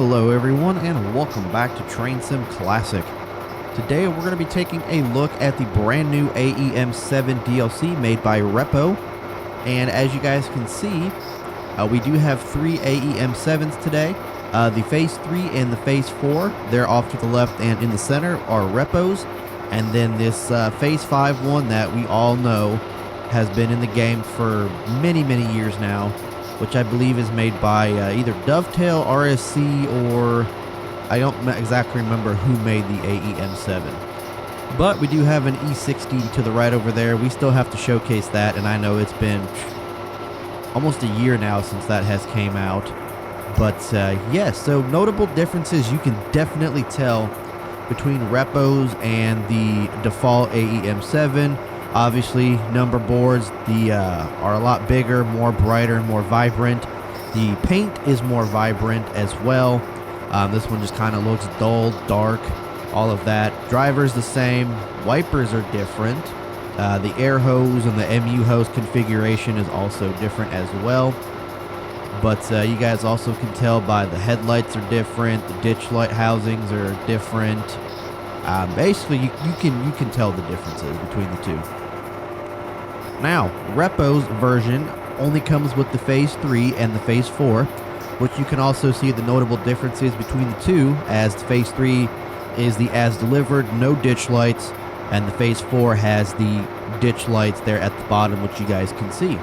Hello everyone and welcome back to Train Sim Classic. Today we're going to be taking a look at the brand new AEM-7 DLC made by Reppo. And as you guys can see, we do have three AEM-7s today. The Phase 3 and the Phase 4, they're off to the left and in the center, are Reppos. And then this Phase 5 one that we all know has been in the game for many years now, which I believe is made by either Dovetail, RSC, or I don't exactly remember who made the AEM-7. But we do have an E60 to the right over there. We still have to showcase that, and I know it's been almost a year now since that has came out. But yes, so notable differences you can definitely tell between Reppos and the default AEM-7. Obviously, number boards are a lot bigger, more brighter, more vibrant. The paint is more vibrant as well. This one just kind of looks dull, dark, all of that. Driver's the same. Wipers are different. The air hose and the MU hose configuration is also different as well. But you guys also can tell by the headlights are different. The ditch light housings are different. Basically, you can tell the differences between the two. Now, Reppo's version only comes with the Phase 3 and the Phase 4, which you can also see the notable differences between the two, as the Phase 3 is the as delivered, no ditch lights, and the Phase 4 has the ditch lights there at the bottom, which you guys can see,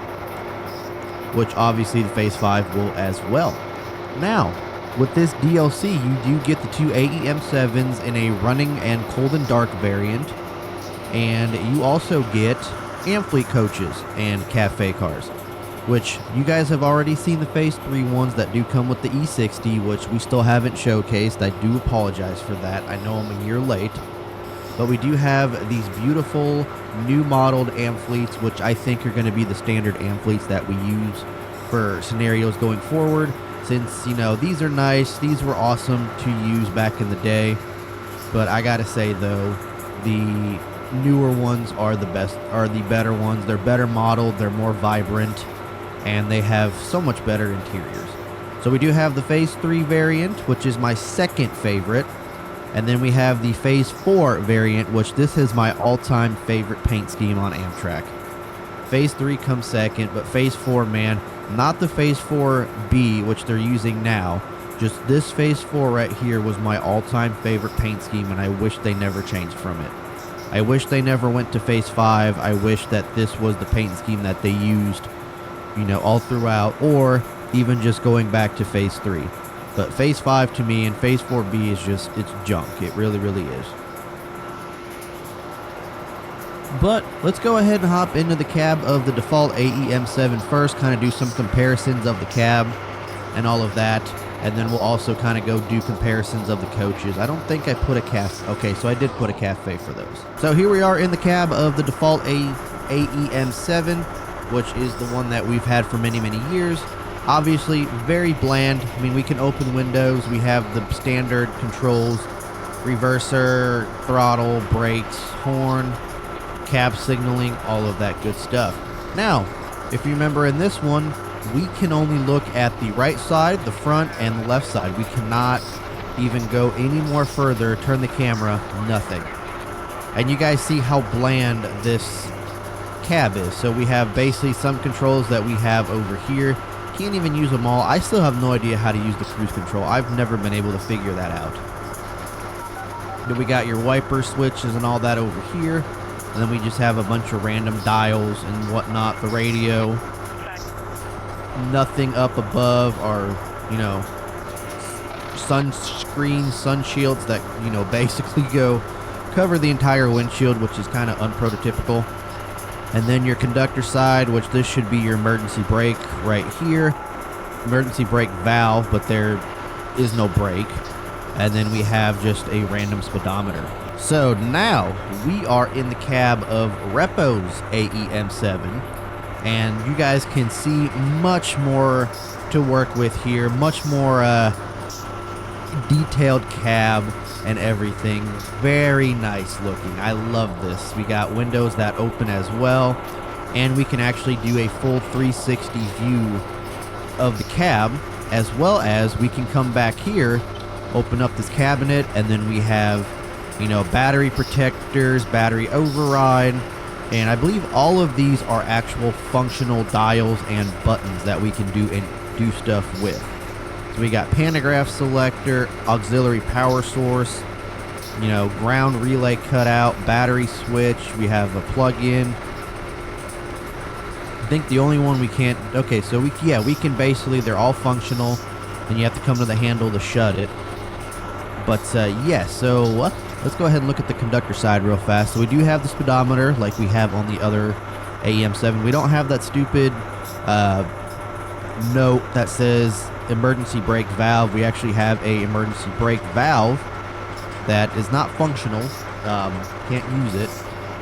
which obviously the Phase 5 will as well. Now, with this DLC, you do get the two AEM-7s in a running and cold and dark variant, and you also get Amfleet coaches and cafe cars, which you guys have already seen the Phase 3 ones that do come with the E60, which we still haven't showcased. I do apologize for that. I know I'm a year late, but we do have these beautiful new modeled Amfleets, which I think are going to be the standard Amfleets that we use for scenarios going forward, since, you know, these are nice, these were awesome to use back in the day. But I gotta say though, the newer ones are the best, are the better ones. They're better modeled, they're more vibrant, and they have so much better interiors. So we do have the Phase 3 variant, which is my second favorite, and then we have the Phase 4 variant, which this is my all-time favorite paint scheme on Amtrak. Phase 3 comes second, but Phase 4, man, not the Phase 4B, which they're using now, just this Phase 4 right here was my all-time favorite paint scheme, and I wish they never changed from it. I wish they never went to Phase 5. I wish that this was the paint scheme that they used, you know, all throughout, or even just going back to Phase 3. But Phase 5 to me and Phase 4B is just, it's junk. It really is. But let's go ahead and hop into the cab of the default AEM-7 first, kind of do some comparisons of the cab and all of that. And then we'll also kind of go do comparisons of the coaches. I don't think I put a cafe. Okay, so I did put a cafe for those. So here we are in the cab of the default AEM-7, which is the one that we've had for many years. Obviously, very bland. I mean, we can open windows. We have the standard controls, reverser, throttle, brakes, horn, cab signaling, all of that good stuff. Now, if you remember in this one, we can only look at the right side, the front, and the left side. We cannot even go any more further, turn the camera, nothing. And you guys see how bland this cab is. So we have basically some controls that we have over here. Can't even use them all. I still have no idea how to use the cruise control. I've never been able to figure that out. Then we got your wiper switches and all that over here. And then we just have a bunch of random dials and whatnot. The radio. Nothing up above, or, you know, sunscreen, sun shields that, you know, basically go cover the entire windshield, which is kind of unprototypical. And then your conductor side, which this should be your emergency brake right here. Emergency brake valve, but there is no brake. And then we have just a random speedometer. So now we are in the cab of Reppo's AEM-7. And you guys can see much more to work with here. Much more detailed cab and everything. Very nice looking. I love this. We got windows that open as well. And we can actually do a full 360 view of the cab. as well as we can come back here, open up this cabinet, and then we have, you know, battery protectors, battery override, and I believe all of these are actual functional dials and buttons that we can do stuff with. So we got pantograph selector, auxiliary power source, you know, ground relay cutout, battery switch. We have a plug-in. I think the only one we can't. Okay, so we can basically, they're all functional, and you have to come to the handle to shut it. But yeah, so let's go ahead and look at the conductor side real fast. So we do have the speedometer like we have on the other AEM-7. We don't have that stupid note that says emergency brake valve. We actually have a emergency brake valve that is not functional. Can't use it.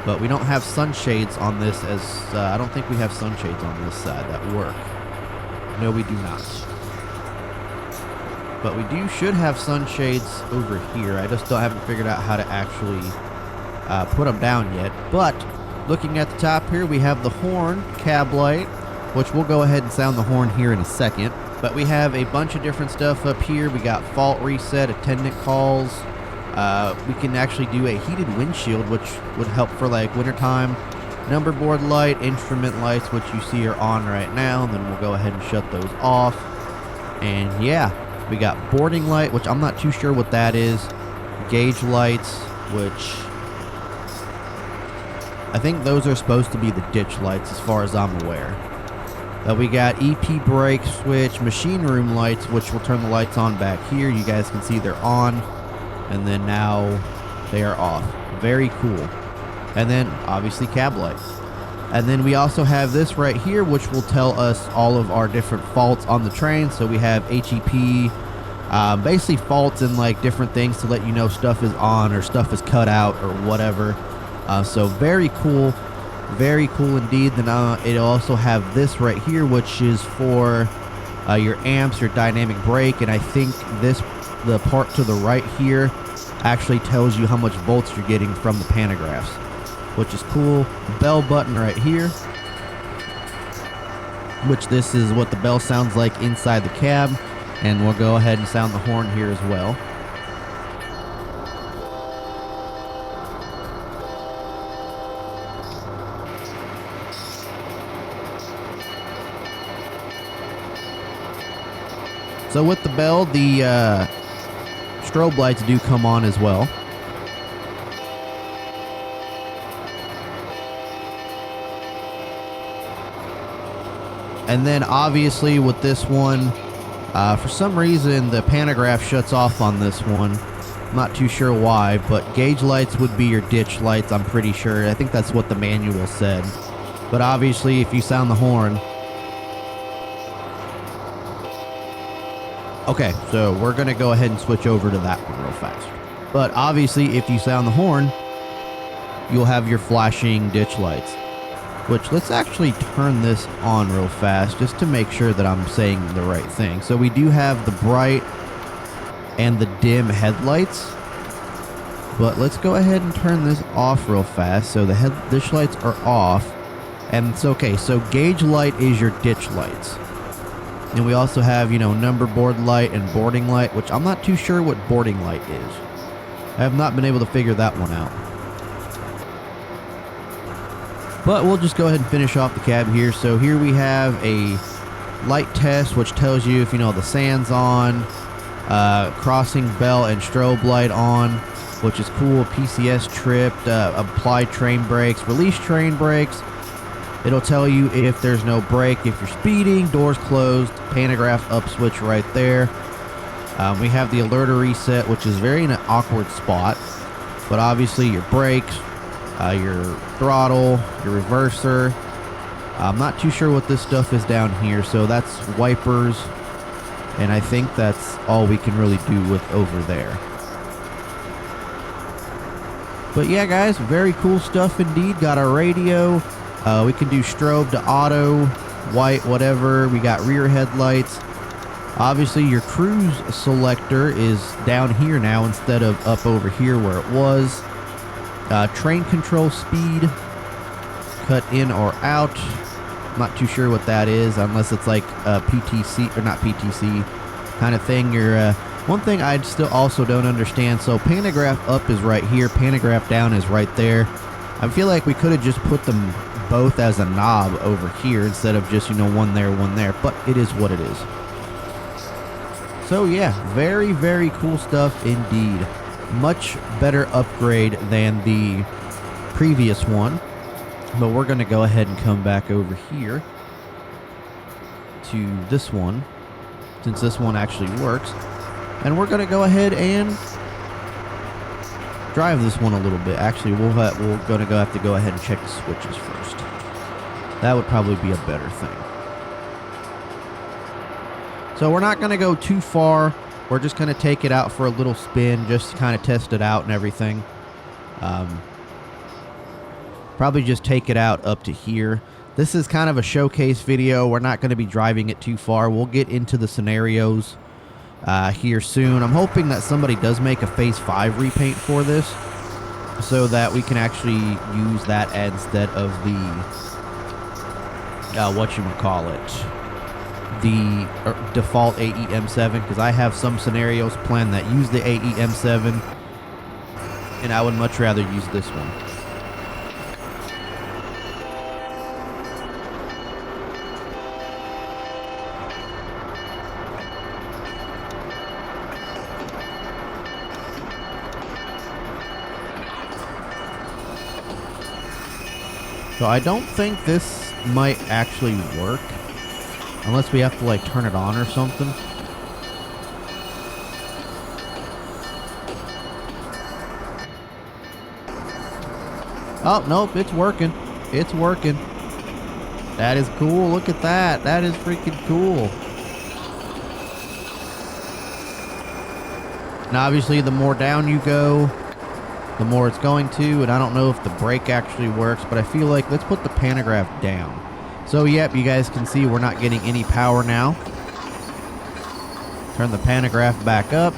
But we don't have sunshades on this, as I don't think we have sunshades on this side that work. No, we do not. But we should have sunshades over here. I just haven't figured out how to actually put them down yet. But looking at the top here, we have the horn cab light, which we'll go ahead and sound the horn here in a second. But we have a bunch of different stuff up here. We got fault reset, attendant calls. We can actually do a heated windshield, which would help for like wintertime. Number board light, instrument lights, which you see are on right now. And then we'll go ahead and shut those off. And yeah, we got boarding light, which I'm not too sure what that is. Gauge lights, which I think those are supposed to be the ditch lights as far as I'm aware. We got EP brake switch, machine room lights, which will turn the lights on back here. You guys can see they're on, and then now they are off. Very cool. And then obviously cab lights. And then we also have this right here, which will tell us all of our different faults on the train. So we have HEP, basically faults and like different things to let you know stuff is on or stuff is cut out or whatever. So very cool. Very cool indeed. Then it'll also have this right here, which is for your amps, your dynamic brake, and I think the part to the right here actually tells you how much volts you're getting from the pantographs, which is cool. Bell button right here, which this is what the bell sounds like inside the cab, and we'll go ahead and sound the horn here as well. So with the bell, the strobe lights do come on as well. And then obviously with this one, for some reason the pantograph shuts off on this one. I'm not too sure why, but gauge lights would be your ditch lights, I'm pretty sure. I think that's what the manual said. But obviously if you sound the horn... Okay, so we're going to go ahead and switch over to that one real fast. But obviously, if you sound the horn, you'll have your flashing ditch lights. Which, let's actually turn this on real fast, just to make sure that I'm saying the right thing. So we do have the bright and the dim headlights. But let's go ahead and turn this off real fast. So the ditch lights are off. And it's okay, so gauge light is your ditch lights. And we also have, you know, number board light and boarding light, which I'm not too sure what boarding light is. I have not been able to figure that one out. But we'll just go ahead and finish off the cab here. So here we have a light test, which tells you if, you know, the sand's on, crossing bell and strobe light on, which is cool. PCS tripped, apply train brakes, release train brakes. It'll tell you if there's no brake, if you're speeding, doors closed, pantograph up switch right there. We have the alerter reset, which is very in an awkward spot. But obviously your brakes, your throttle, your reverser. I'm not too sure what this stuff is down here. So that's wipers. And I think that's all we can really do with over there. But yeah, guys, very cool stuff indeed. Got our radio. We can do strobe to auto, white, whatever. We got rear headlights. Obviously, your cruise selector is down here now instead of up over here where it was. Train control speed, cut in or out. I'm not too sure what that is unless it's like PTC, or not PTC, kind of thing. One thing I still also don't understand, so pantograph up is right here, pantograph down is right there. I feel like we could have just put them both as a knob over here instead of just, one there, but it is what it is. So yeah, very, very cool stuff indeed. Much better upgrade than the previous one. But we're going to go ahead and come back over here to this one, since this one actually works. And we're going to go ahead and drive this one a little bit. Actually, we're going to have to go ahead and check the switches first. That would probably be a better thing. So we're not going to go too far. We're just going to take it out for a little spin, just to kind of test it out and everything. Probably just take it out up to here. This is kind of a showcase video. We're not going to be driving it too far. We'll get into the scenarios here soon. I'm hoping that somebody does make a Phase 5 repaint for this, so that we can actually use that instead of the the default AEM-7, because I have some scenarios planned that use the AEM-7, and I would much rather use this one. So I don't think this might actually work, unless we have to like turn it on or something. Oh, nope, it's working. It's working. That is cool. Look at that. That is freaking cool. Now, obviously, the more down you go, the more it's going to, and I don't know if the brake actually works, but I feel like let's put the pantograph down. So, yep, you guys can see we're not getting any power now. Turn the pantograph back up.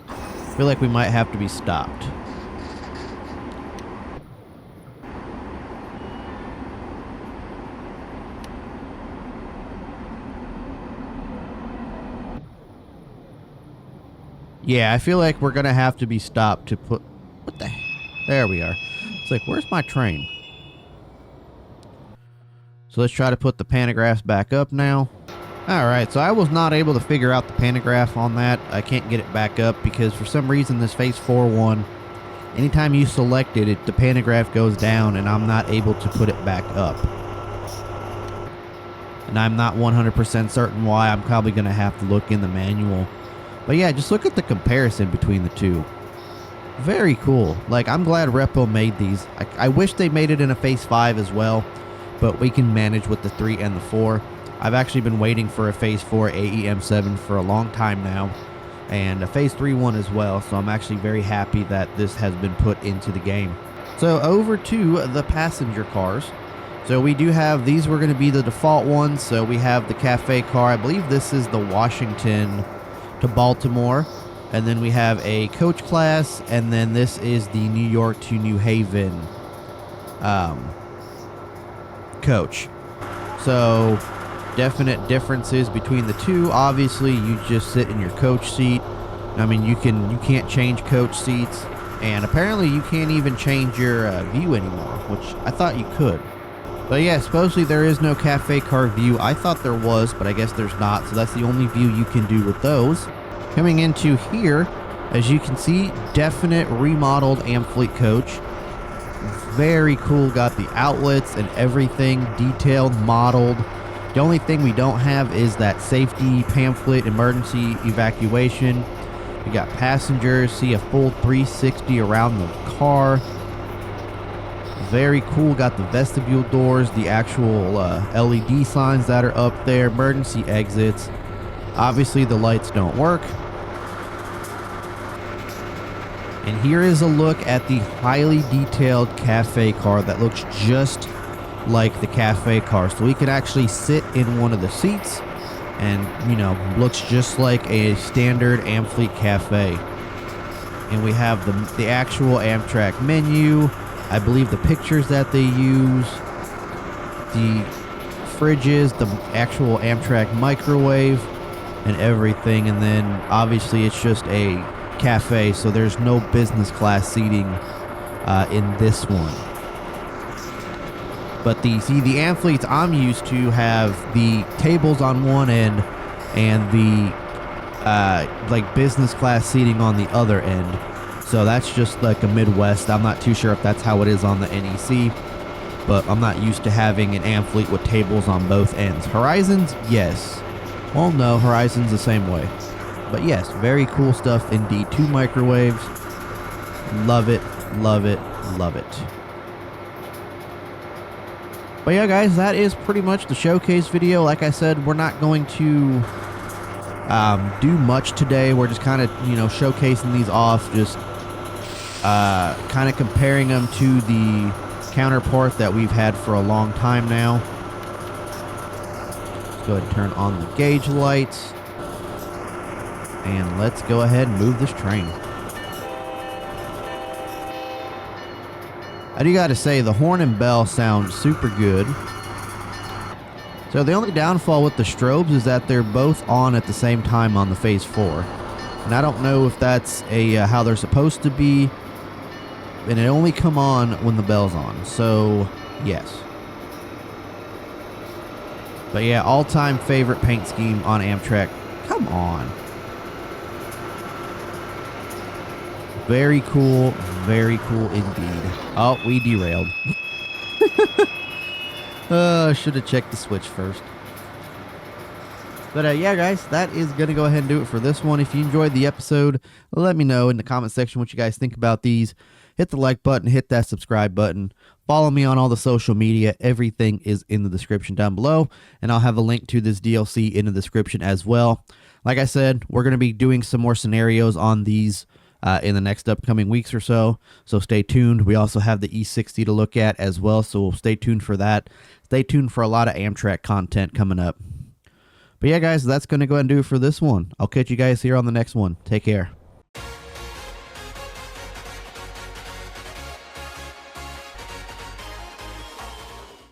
I feel like we might have to be stopped. Yeah, I feel like we're going to have to be stopped to put... What the... There we are. It's like, where's my train? So let's try to put the pantographs back up now. Alright, so I was not able to figure out the pantograph on that. I can't get it back up because for some reason this Phase 4 one, anytime you select it, the pantograph goes down and I'm not able to put it back up. And I'm not 100% certain why. I'm probably going to have to look in the manual. But yeah, just look at the comparison between the two. Very cool. Like, I'm glad Reppo made these. I wish they made it in a Phase 5 as well, but we can manage with the 3 and the 4. I've actually been waiting for a Phase 4 AEM-7 for a long time now, and a Phase 3 one as well, so I'm actually very happy that this has been put into the game. So over to the passenger cars. So we do have, these were going to be the default ones, so we have the cafe car. I believe this is the Washington to Baltimore, and then we have a coach class, and then this is the New York to New Haven coach. So definite differences between the two. Obviously, you just sit in your coach seat. I mean, you can't change coach seats, and apparently you can't even change your view anymore, which I thought you could. But yeah, supposedly there is no cafe car view. I thought there was, but I guess there's not, so that's the only view you can do with those. Coming into here, as you can see, definite remodeled Amfleet coach. Very cool, got the outlets and everything detailed, modeled. The only thing we don't have is that safety pamphlet, emergency evacuation. We got passengers, see a full 360 around the car. Very cool, got the vestibule doors, the actual LED signs that are up there, emergency exits. Obviously the lights don't work. And here is a look at the highly detailed cafe car that looks just like the cafe car. So we can actually sit in one of the seats and, looks just like a standard Amfleet cafe. And we have the actual Amtrak menu. I believe the pictures that they use, the fridges, the actual Amtrak microwave, and everything. And then obviously it's just a cafe, so there's no business class seating in this one. But the Amfleets I'm used to have the tables on one end and the like business class seating on the other end. So that's just like a Midwest. I'm not too sure if that's how it is on the NEC, but I'm not used to having an Amfleet with tables on both ends. Horizons, yes. Well, no, Horizon's the same way. But yes, very cool stuff indeed. 2 microwaves. Love it, love it, love it. But yeah, guys, that is pretty much the showcase video. Like I said, we're not going to do much today. We're just kind of, showcasing these off, just kind of comparing them to the counterpart that we've had for a long time now. Let's go ahead and turn on the gauge lights. And let's go ahead and move this train. I do gotta say, the horn and bell sound super good. So the only downfall with the strobes is that they're both on at the same time on the Phase 4. And I don't know if that's how they're supposed to be. And it only come on when the bell's on. So, yes. But yeah, all-time favorite paint scheme on Amtrak. Come on. Very cool indeed. Oh, we derailed. Should have checked the switch first. But yeah, guys, that is going to go ahead and do it for this one. If you enjoyed the episode, let me know in the comment section what you guys think about these. Hit the like button, hit that subscribe button. Follow me on all the social media. Everything is in the description down below. And I'll have a link to this DLC in the description as well. Like I said, we're going to be doing some more scenarios on these in the next upcoming weeks or so. So stay tuned. We also have the E60 to look at as well. So stay tuned for that. Stay tuned for a lot of Amtrak content coming up. But yeah, guys, that's going to go ahead and do it for this one. I'll catch you guys here on the next one. Take care.